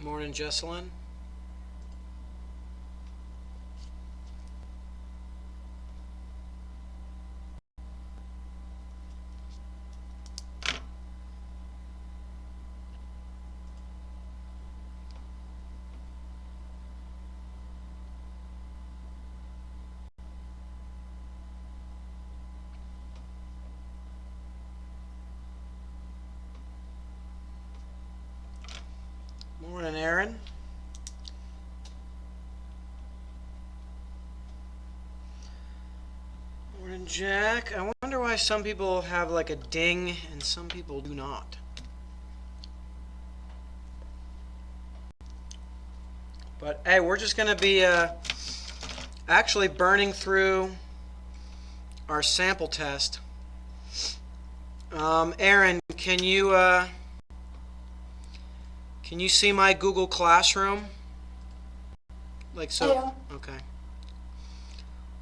Morning, Jesselyn. Morning, Aaron. Morning, Jack. I wonder why some people have like a ding and some people do not. But hey, we're just going to be actually burning through our sample test. Aaron, can you see my Google Classroom? Like so? Yeah. Okay.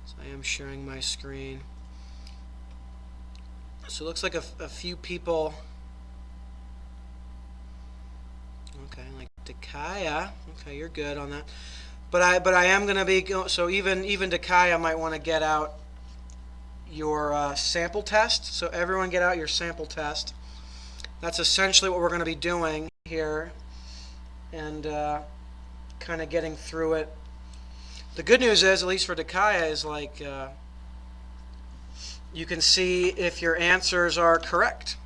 So I am sharing my screen. So it looks like a few people. Okay, like Dakaya. Okay, you're good on that. But I am gonna be so even Dakaya might want to get out your sample test. So everyone get out your sample test. That's essentially what we're going to be doing here, and kind of getting through it. The good news is, at least for Dakaya, is like you can see if your answers are correct.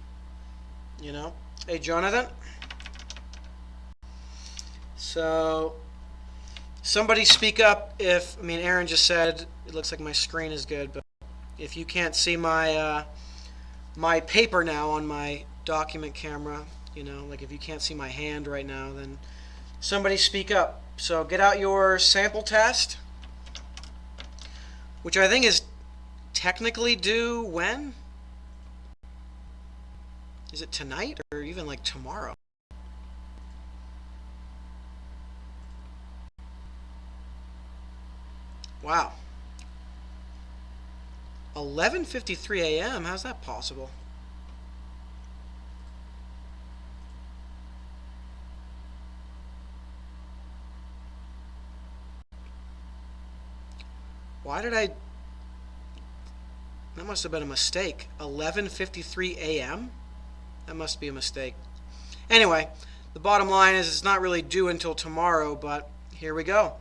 You know? Hey, Jonathan. So somebody speak up if, Aaron just said it looks like my screen is good, but if you can't see my my paper now on my document camera, like if you can't see my hand right now, then somebody speak up. So get out your sample test, which I think is technically due when? Is it tonight or even like tomorrow? Wow. 11:53 a.m. How's that possible? Why did I... That must have been a mistake. 11:53 a.m.? That must be a mistake. Anyway, the bottom line is it's not really due until tomorrow, but here we go.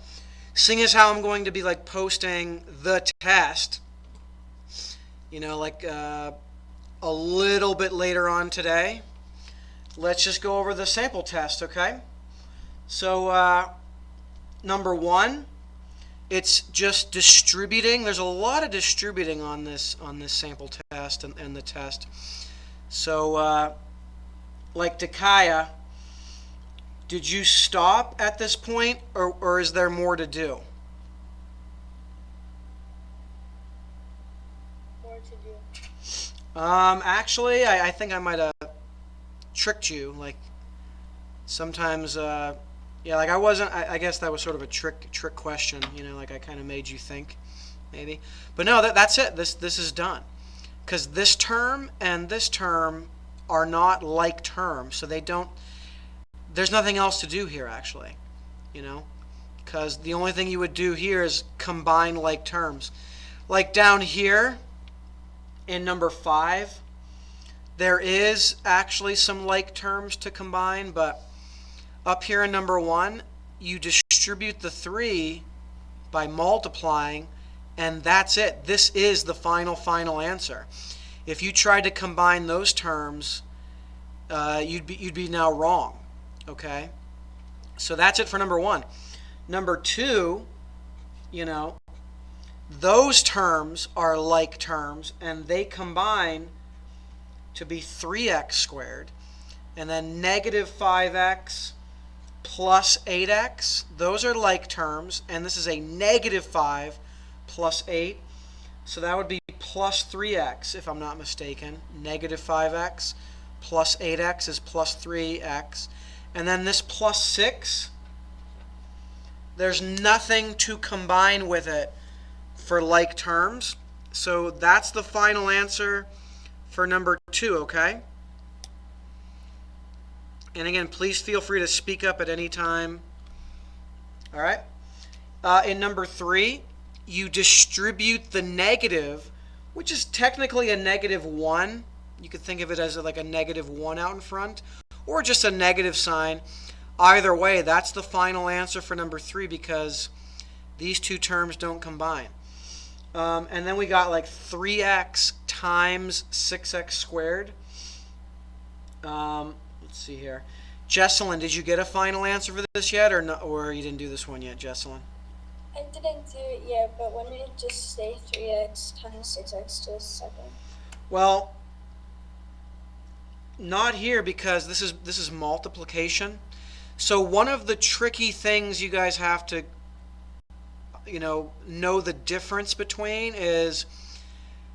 Seeing as how I'm going to be like posting the test, a little bit later on today, let's just go over the sample test, okay? So, number one, it's just distributing. There's a lot of distributing on this sample test and the test. So, like Dakaya, did you stop at this point, or is there more to do? More to do. Actually, I think I might have tricked you. Like sometimes, yeah, like I wasn't. I guess that was sort of a trick question. Like I kind of made you think, maybe. But no, that's it. This is done, because this term and this term are not like terms, so they don't. There's nothing else to do here, actually. Because the only thing you would do here is combine like terms. Like down here in number 5, there is actually some like terms to combine, but up here in number 1, you distribute the 3 by multiplying, and that's it. This is the final answer. If you tried to combine those terms, you'd be now wrong. Okay? So that's it for number 1. Number 2, those terms are like terms, and they combine to be 3x squared. And then negative 5x plus 8x, those are like terms, and this is a negative 5 plus 8. So that would be plus 3x, if I'm not mistaken. Negative 5x plus 8x is plus 3x. And then this plus 6, there's nothing to combine with it for like terms. So that's the final answer for number 2, okay? And again, please feel free to speak up at any time. All right. In number 3, you distribute the negative, which is technically a -1. You could think of it as like a -1 out in front, or just a negative sign. Either way, that's the final answer for number 3 because these two terms don't combine. And then we got like 3x times 6x squared. Let's see here. Jesselyn, did you get a final answer for this yet, or no, or you didn't do this one yet, Jesselyn? I didn't do it yet, but when did it just say 3x times 6x to the 7? Well, not here because this is multiplication. So one of the tricky things you guys have to know the difference between is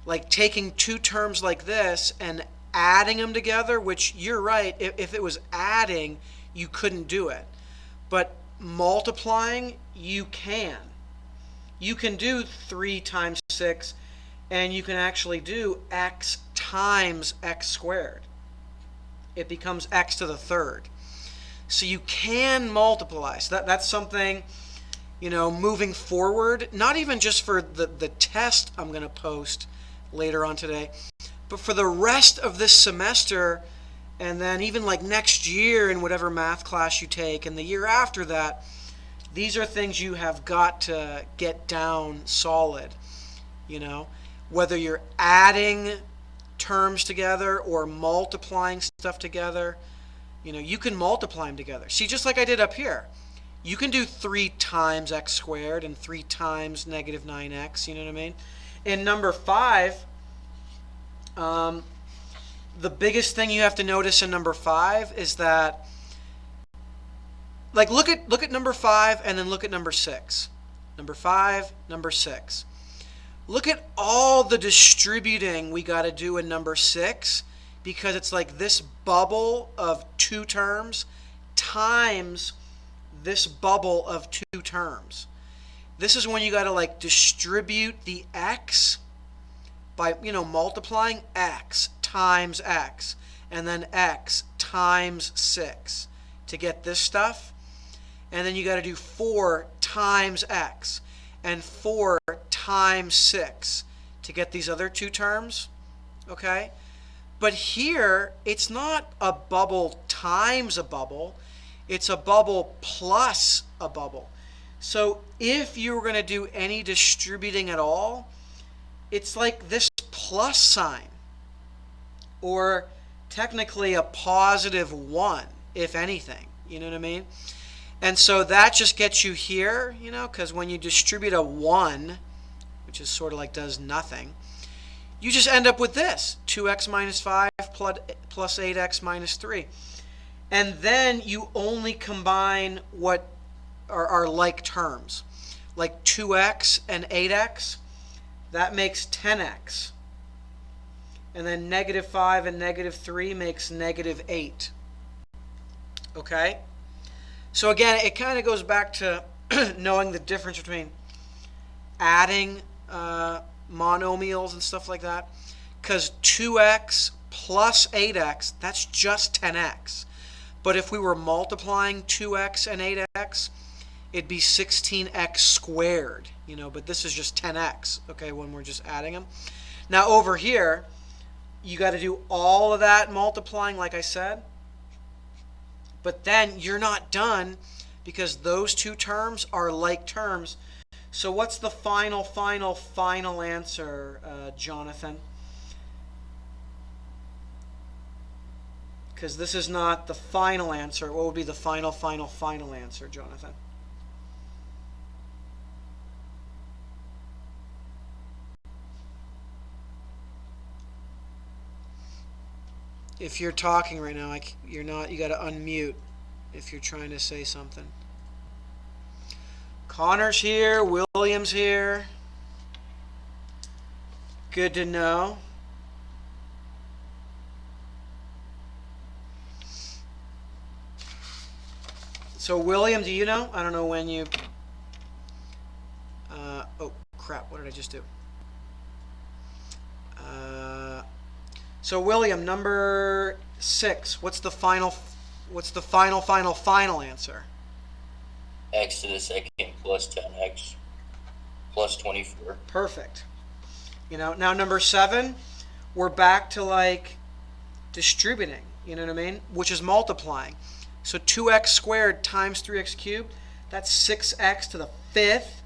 like taking two terms like this and adding them together, which you're right, if it was adding, you couldn't do it. But multiplying, you can. You can do 3 times 6, and you can actually do x times x squared. It becomes x to the 3rd. So you can multiply. So that's something, moving forward, not even just for the test I'm going to post later on today, but for the rest of this semester, and then even like next year in whatever math class you take, and the year after that, these are things you have got to get down solid. Whether you're adding terms together or multiplying stuff together, you can multiply them together. See, just like I did up here, you can do 3 times x squared and 3 times -9x, you know what I mean? In number 5, the biggest thing you have to notice in number 5 is that, like, look at number 5 and then look at number 6. Number 5, number 6. Look at all the distributing we got to do in number 6, because it's like this bubble of 2 terms times this bubble of 2 terms. This is when you got to like distribute the x by multiplying x times x and then x times 6 to get this stuff. And then you got to do 4 times x and 4 times 6 to get these other 2 terms. Okay? But here, it's not a bubble times a bubble. It's a bubble plus a bubble. So if you were going to do any distributing at all, it's like this plus sign, or technically a +1, if anything. You know what I mean? And so that just gets you here, because when you distribute a 1, which is sort of like does nothing, you just end up with this, 2x minus 5 plus 8x minus 3. And then you only combine what are like terms. Like 2x and 8x, that makes 10x. And then -5 and -3 makes -8. Okay? So again, it kind of goes back to knowing the difference between adding monomials and stuff like that. Because 2x plus 8x, that's just 10x. But if we were multiplying 2x and 8x, it'd be 16x squared, but this is just 10x, okay, when we're just adding them. Now over here, you got to do all of that multiplying, like I said, but then you're not done because those 2 terms are like terms. So what's the final answer, Jonathan? Because this is not the final answer. What would be the final answer, Jonathan? If you're talking right now, you're not. You got to unmute if you're trying to say something. Connor's here. William's here. Good to know. So William, do you know? I don't know when you... oh, crap. What did I just do? So William, number 6. What's the final What's the final answer? X to the second plus 10x plus 24. Perfect. Now number 7, we're back to like distributing, you know what I mean? Which is multiplying. So 2x squared times 3x cubed, that's 6x to the 5th,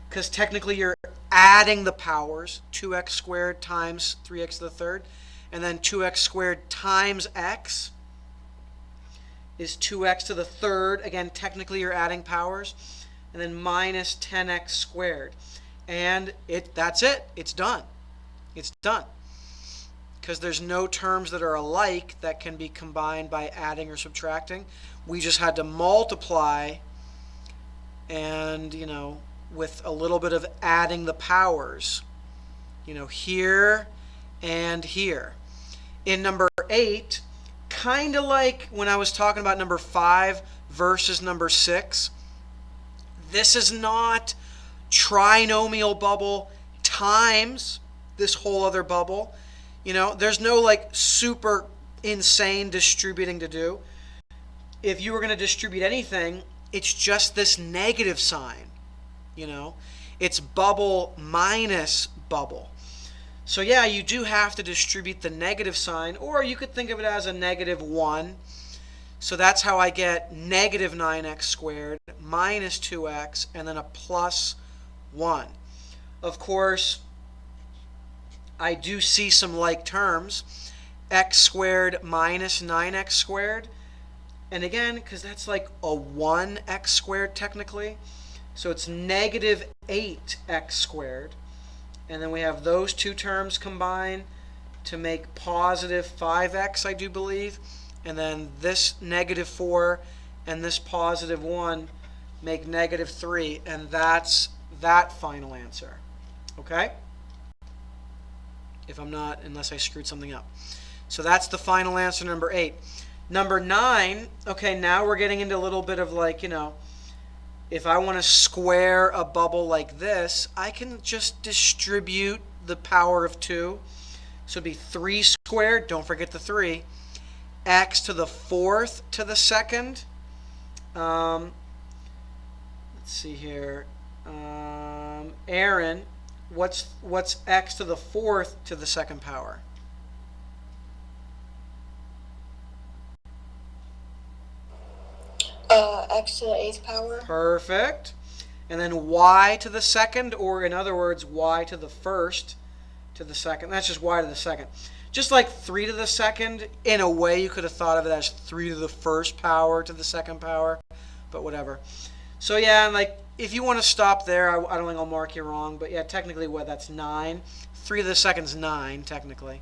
because technically you're adding the powers, 2x squared times 3x to the 3rd, and then 2x squared times x is 2x to the 3rd. Again, technically you're adding powers. And then minus 10x squared. And that's it. It's done. It's done. Because there's no terms that are alike that can be combined by adding or subtracting. We just had to multiply and, with a little bit of adding the powers, here and here. In number 8, kind of like when I was talking about number 5 versus number 6, this is not trinomial bubble times this whole other bubble. There's no like super insane distributing to do. If you were going to distribute anything, it's just this negative sign. It's bubble minus bubble. So yeah, you do have to distribute the negative sign, or you could think of it as a -1. So that's how I get negative 9x squared minus 2x and then a plus 1. Of course, I do see some like terms. X squared minus 9x squared. And again, because that's like a 1x squared technically. So it's negative 8x squared. And then we have those two terms combined to make positive 5x, I do believe. And then this -4 and this positive 1 make -3. And that's that final answer. Okay? Unless I screwed something up. So that's the final answer, number 8. Number 9, okay, now we're getting into a little bit of like, if I want to square a bubble like this, I can just distribute the power of 2. So it'd be 3 squared, don't forget the 3, x to the 4th to the 2nd. Let's see here. Aaron, what's x to the 4th to the 2nd power? X to the 8th power. Perfect. And then y to the 2nd, or in other words, y to the 1st to the 2nd. That's just y to the 2nd. Just like 3 to the 2nd, in a way you could have thought of it as 3 to the 1st power to the 2nd power, but whatever. So yeah, and like if you want to stop there, I don't think I'll mark you wrong, but yeah, technically that's 9. 3 to the 2nd is 9, technically.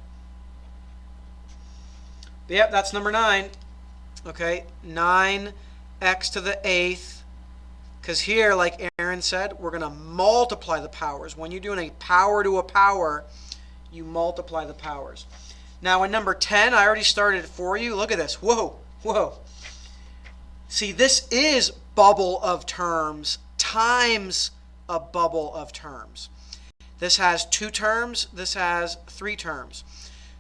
But yep, that's number 9. Okay, 9x to the 8th. Because here, like Aaron said, we're going to multiply the powers. When you're doing a power to a power, you multiply the powers. Now in number 10, I already started it for you. Look at this. Whoa, whoa. See, this is bubble of terms times a bubble of terms. This has 2 terms. This has 3 terms.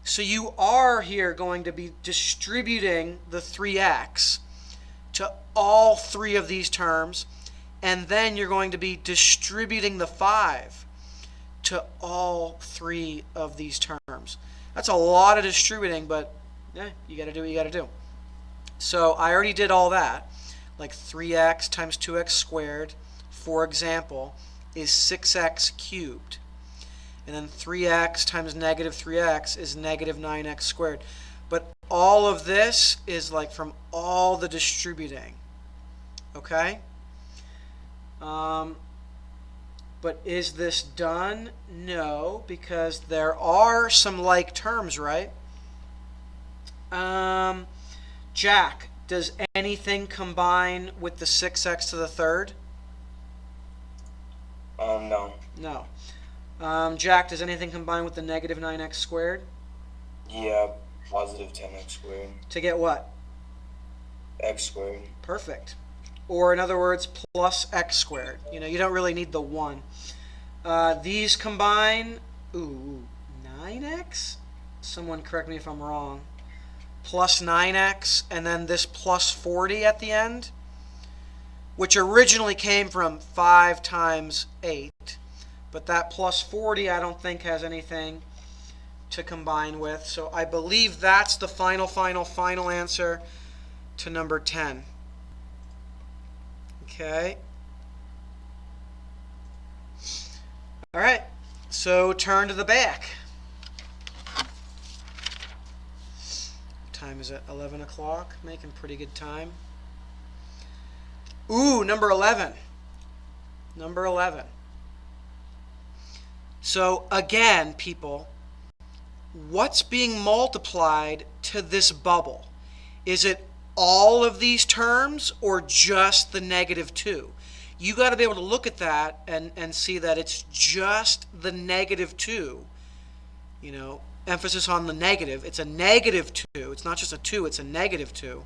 So you are here going to be distributing the 3x to all 3 of these terms. And then you're going to be distributing the 5 to all 3 of these terms. That's a lot of distributing, but yeah, you got to do what you got to do. So I already did all that. Like 3x times 2x squared, for example, is 6x cubed. And then 3x times -3x is -9x squared. But all of this is like from all the distributing. Okay? But is this done? No, because there are some like terms, right? Jack, does anything combine with the 6x to the 3rd? No. No. Jack, does anything combine with the -9x squared? Yeah, positive 10x squared. To get what? X squared. Perfect. Or in other words, plus x squared. You don't really need the 1. These combine, 9x? Someone correct me if I'm wrong. plus 9x, and then this plus 40 at the end, which originally came from 5 times 8. But that plus 40 I don't think has anything to combine with. So I believe that's the final answer to number 10. Okay. All right. So turn to the back. What time is it? 11 o'clock. Making pretty good time. Ooh, number 11. Number 11. So again, people, what's being multiplied to this bubble? Is it all of these terms or just the -2? You got to be able to look at that and see that it's just the -2. You know, emphasis on the negative. It's a -2. It's not just a 2, it's a -2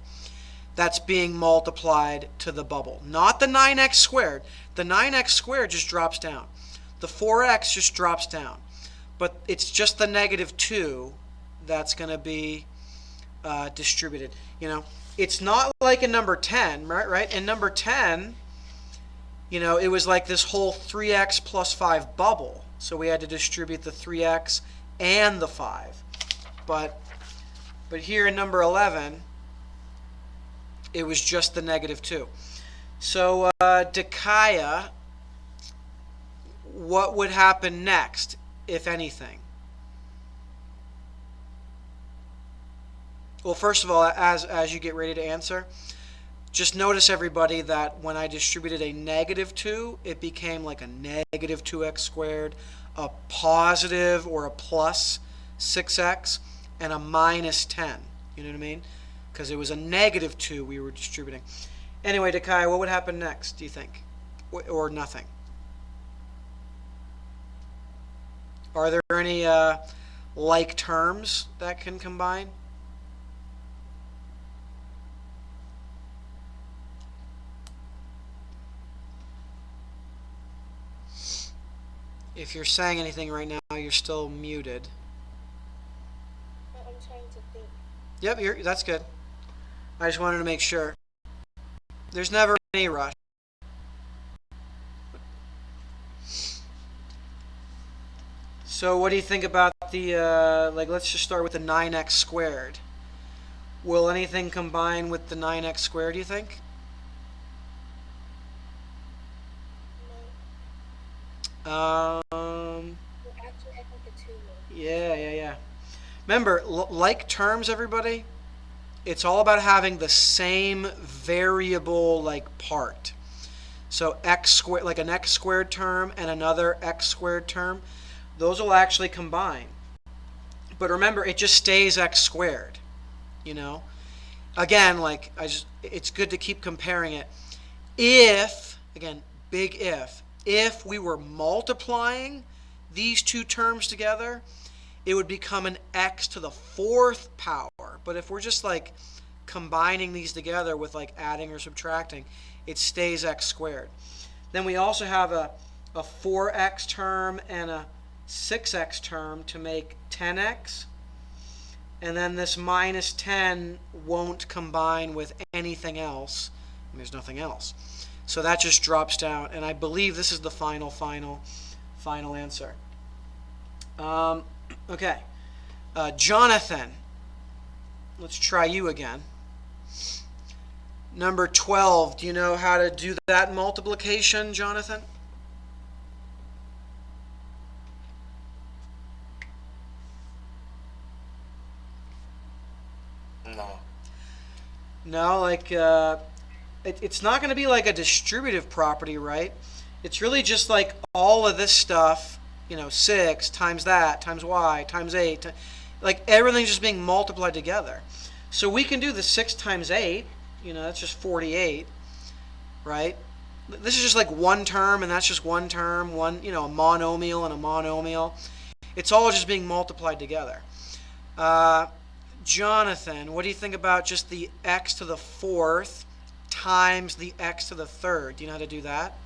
that's being multiplied to the bubble. Not the 9x squared. The 9x squared just drops down. The 4x just drops down. But it's just the -2 that's going to be distributed. You know, it's not like in number 10, right? In number 10, you know, it was like this whole 3x plus 5 bubble. So we had to distribute the 3x and the 5. But here in number 11, it was just the -2. So Dakaya, what would happen next, if anything? Well, first of all, as you get ready to answer, just notice, everybody, that when I distributed a -2, it became like a -2x squared, a positive or a plus 6x, and a minus 10. You know what I mean? Because it was a -2 we were distributing. Anyway, Dakaya, what would happen next, do you think? Or nothing? Are there any like terms that can combine? If you're saying anything right now, you're still muted. I'm trying to think. Yep, that's good. I just wanted to make sure. There's never any rush. So what do you think about the, let's just start with the 9x squared. Will anything combine with the 9x squared, do you think? No. Actually, I think the 2 will. Yeah. Remember, like terms, everybody, it's all about having the same variable part. So x squared, like an x squared term and another x squared term, those will actually combine. But remember, it just stays x squared, you know? Again, it's good to keep comparing it. If, again, big if we were multiplying these two terms together, it would become an x to the 4th power. But if we're just combining these together with adding or subtracting, it stays x squared. Then we also have a 4x term and a 6x term to make 10x. And then this minus 10 won't combine with anything else. And there's nothing else. So that just drops down. And I believe this is the final answer. Okay. Jonathan, let's try you again. Number 12, do you know how to do that multiplication, Jonathan? No, it's not going to be like a distributive property, right? It's really just all of this stuff, 6 times that, times y, times 8, everything's just being multiplied together. So we can do the 6 times 8, that's just 48, right? This is just one term, and that's just one term, a monomial and a monomial. It's all just being multiplied together. Jonathan, what do you think about just the x to the 4th times the x to the 3rd? Do you know how to do that?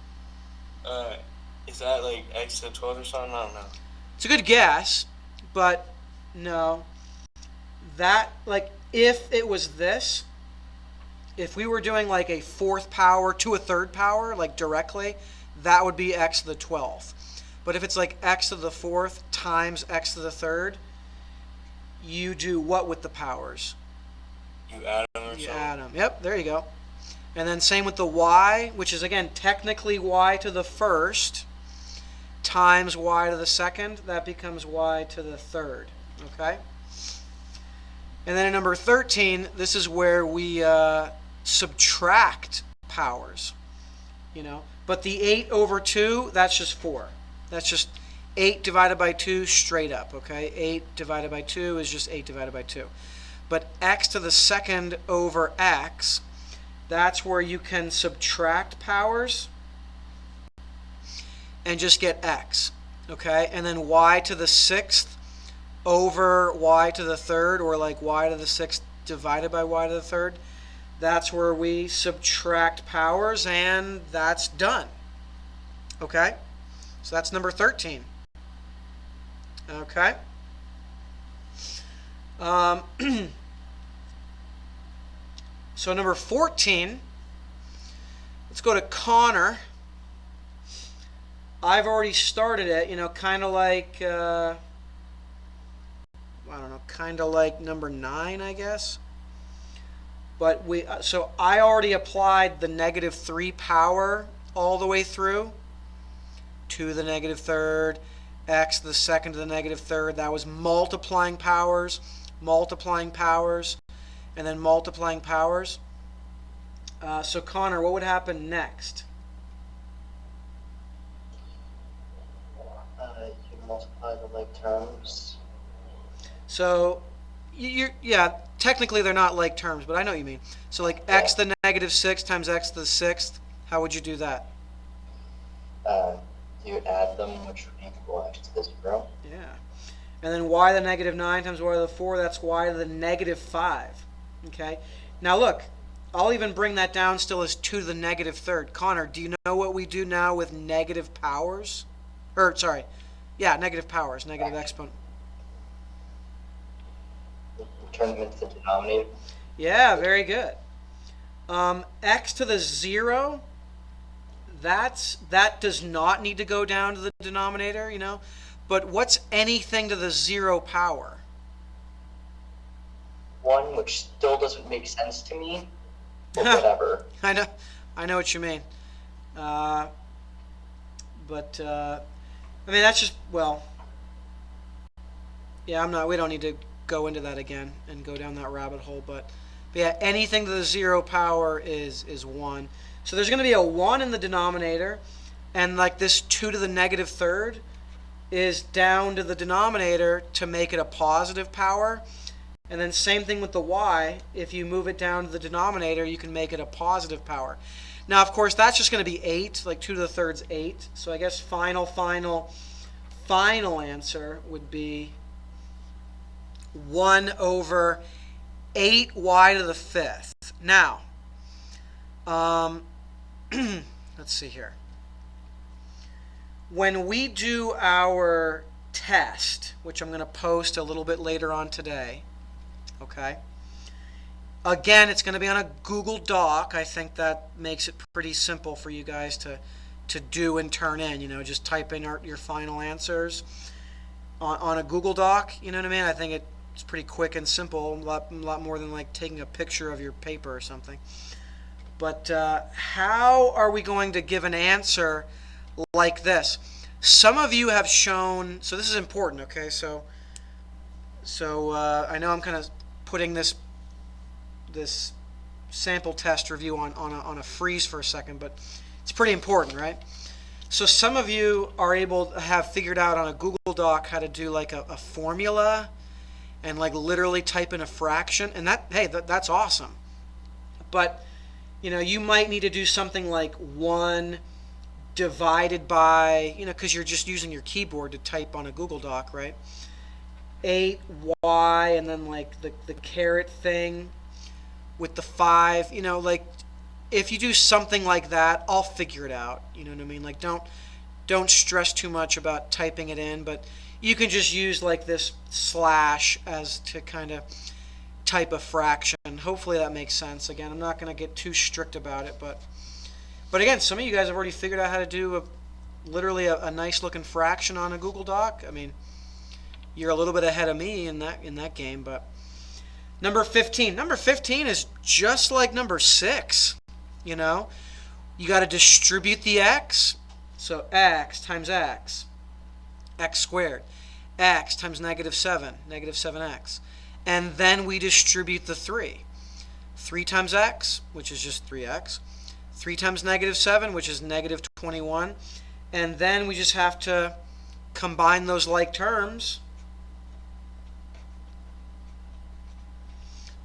Is that x to the 12th or something? I don't know. It's a good guess, but no. that, like, if it was this, if we were doing like a fourth power to a third power, like directly, that would be x to the 12th. But if it's like x to the fourth times x to the third, you do what with the powers? You add them or You something? add them. Yep, there you go. And then same with the y, which is again technically y to the first times y to the second. That becomes y to the third. Okay? And then in number 13, this is where we subtract powers. You know, but the 8 over 2, that's just 4. That's just 8 divided by 2 straight up, okay? 8 divided by 2 is just 8 divided by 2. But x to the second over x, that's where you can subtract powers and just get x, okay? And then y to the sixth over y to the third, or like y to the sixth divided by y to the third, that's where we subtract powers, and that's done. Okay? So that's number 13. Okay? So number 14, let's go to Connor. I've already started it, you know, kind of like, I don't know, kind of like number 9, I guess. But so I already applied the -3 power all the way through to the -3rd, x to the second to the -3rd. That was multiplying powers, and then multiplying powers. So Connor, what would happen next? You multiply the like terms. So, yeah, technically they're not like terms, but I know what you mean. So like x to the -6 times x to the 6th, how would you do that? You add them, which would equal x to the 0. Yeah. And then y to the -9 times y to the 4, that's y to the -5. Okay? Now look, I'll even bring that down still as 2 to the -3rd. Connor, do you know what we do now with negative powers? Or, sorry, yeah, negative powers, negative exponent. Turn them into the denominator. Yeah, very good. X to the 0, that does not need to go down to the denominator, you know. But what's anything to the 0 power? 1, which still doesn't make sense to me, but whatever. I know what you mean. I mean, that's just, well, yeah, we don't need to go into that again and go down that rabbit hole, but yeah, anything to the 0 power is 1. So there's going to be a 1 in the denominator, and like this 2 to the -3rd is down to the denominator to make it a positive power. And then same thing with the y. If you move it down to the denominator, you can make it a positive power. Now, of course, that's just going to be 8, like 2 to the 3rd's 8. So I guess final answer would be 1 over 8y to the 5th. Now, let's see here. When we do our test, which I'm going to post a little bit later on today, okay? Again, it's going to be on a Google Doc. I think that makes it pretty simple for you guys to do and turn in. You know, just type in your final answers on a Google Doc. You know what I mean? I think it's pretty quick and simple, a lot more than like taking a picture of your paper or something. But how are we going to give an answer like this? Some of you have shown, so this is important, okay? So I know I'm kind of putting this sample test review on a freeze for a second, but it's pretty important, right? So some of you are able to have figured out on a Google Doc how to do like a formula and like literally type in a fraction, and that's awesome. But you know, you might need to do something like 1 divided by, you know, because you're just using your keyboard to type on a Google Doc, right? 8y, and then like the caret thing with the 5, you know, like if you do something like that, I'll figure it out. You know what I mean? Like don't stress too much about typing it in, but you can just use like this slash as to kind of type of fraction. Hopefully that makes sense. Again, I'm not going to get too strict about it, but again, some of you guys have already figured out how to do literally a nice looking fraction on a Google Doc. I mean, you're a little bit ahead of me in that game. But number 15. Number 15 is just like number 6. You know, you got to distribute the x. So x times x, x squared. X times negative 7, negative 7x. And then we distribute the 3. 3 times x, which is just 3x. 3 times negative 7, which is negative 21. And then we just have to combine those like terms.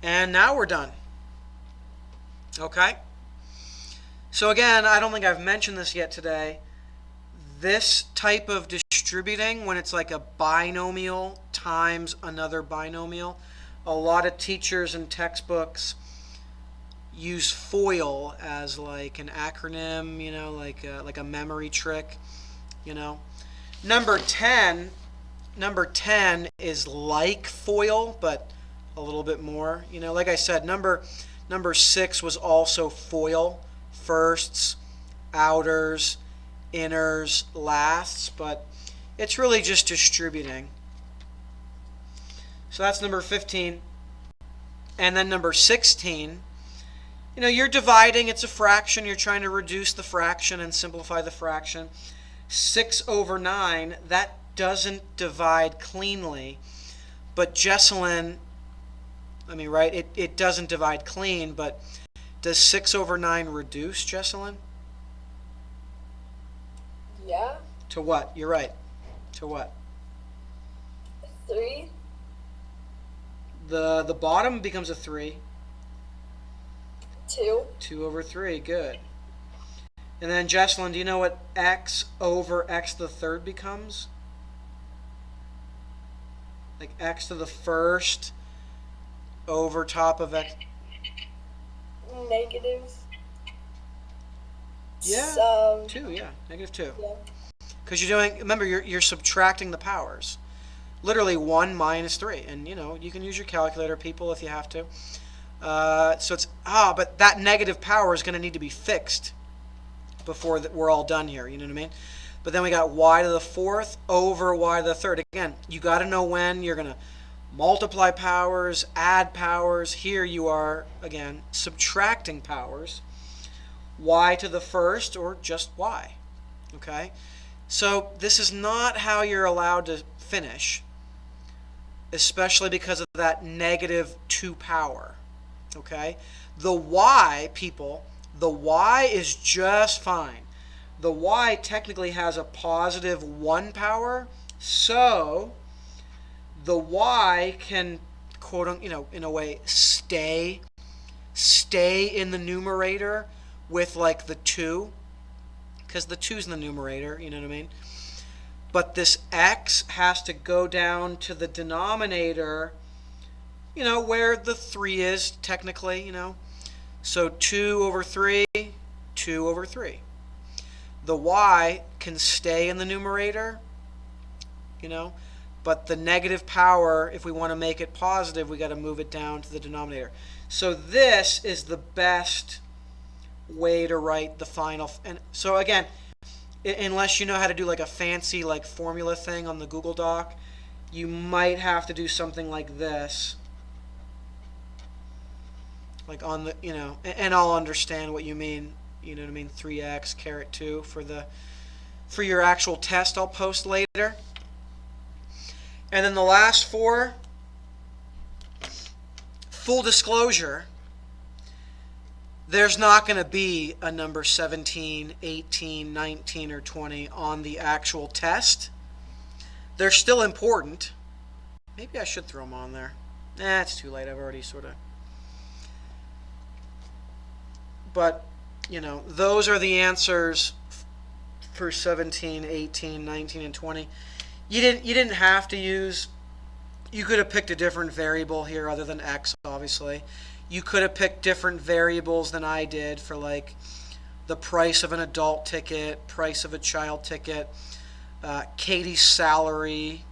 And now we're done. Okay? So again, I don't think I've mentioned this yet today. This type of distributing, when it's like a binomial times another binomial, a lot of teachers and textbooks use FOIL as like an acronym, you know, like a memory trick, you know. Number 10 is like FOIL, but a little bit more, you know. Like I said, number 6 was also FOIL, firsts, outers, inners, lasts, but it's really just distributing. So that's number 15. And then number 16, you know, you're dividing, it's a fraction, you're trying to reduce the fraction and simplify the fraction. 6 over 9, that doesn't divide cleanly, but Jesselyn, I mean, right, it doesn't divide clean, but does 6 over 9 reduce, Jesselyn? Yeah. To what? You're right. To what? 3. The bottom becomes a 3. 2. 2 over 3. Good. And then, Jesselyn, do you know what x over x to the third becomes? Like x to the first over top of x. Negative. Yeah. 2, yeah. Negative 2. Yeah. Because you're doing, remember, you're subtracting the powers. Literally 1 minus 3. And, you know, you can use your calculator, people, if you have to. So it's, but that negative power is going to need to be fixed before we're all done here. You know what I mean? But then we got y to the 4th over y to the 3rd. Again, you got to know when you're going to multiply powers, add powers. Here you are, again, subtracting powers. Y to the 1st, or just y. Okay? So this is not how you're allowed to finish, especially because of that negative 2 power. Okay? The y, people, the y is just fine. The y technically has a positive 1 power, so the y can, quote, you know, in a way, stay in the numerator with like the 2, because the 2's in the numerator, you know what I mean? But this x has to go down to the denominator, you know, where the 3 is technically, you know. So 2 over 3, 2 over 3. The y can stay in the numerator, you know, but the negative power, if we want to make it positive, we got to move it down to the denominator. So this is the best way to write the final. And so again, unless you know how to do like a fancy like formula thing on the Google Doc, you might have to do something like this. Like on the, you know, and I'll understand what you mean. You know what I mean? 3x caret 2 for your actual test I'll post later. And then the last 4, full disclosure, there's not going to be a number 17, 18, 19, or 20 on the actual test. They're still important. Maybe I should throw them on there. It's too late. I've already sort of... But, you know, those are the answers for 17, 18, 19, and 20. You didn't have to use... You could have picked a different variable here other than x, obviously. You could have picked different variables than I did for like the price of an adult ticket, price of a child ticket, Katie's salary,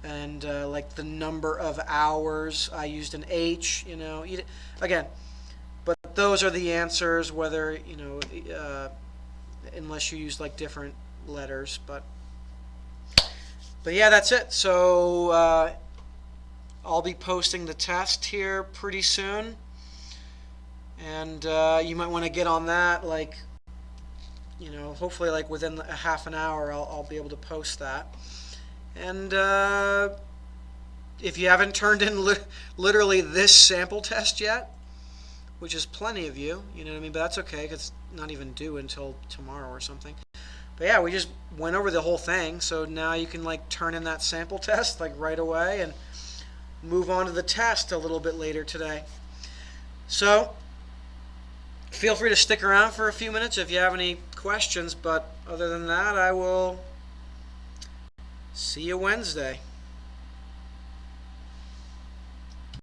and like the number of hours. I used an H, again, but those are the answers, whether, unless you use like different letters, but yeah, that's it. So I'll be posting the test here pretty soon, and you might want to get on that, like, hopefully like within a half an hour I'll be able to post that. And if you haven't turned in literally this sample test yet, which is plenty of you, you know what I mean, but that's okay, 'cause it's not even due until tomorrow or something. But yeah, we just went over the whole thing, so now you can like turn in that sample test like right away and move on to the test a little bit later today. So feel free to stick around for a few minutes if you have any questions, but other than that, I will see you Wednesday.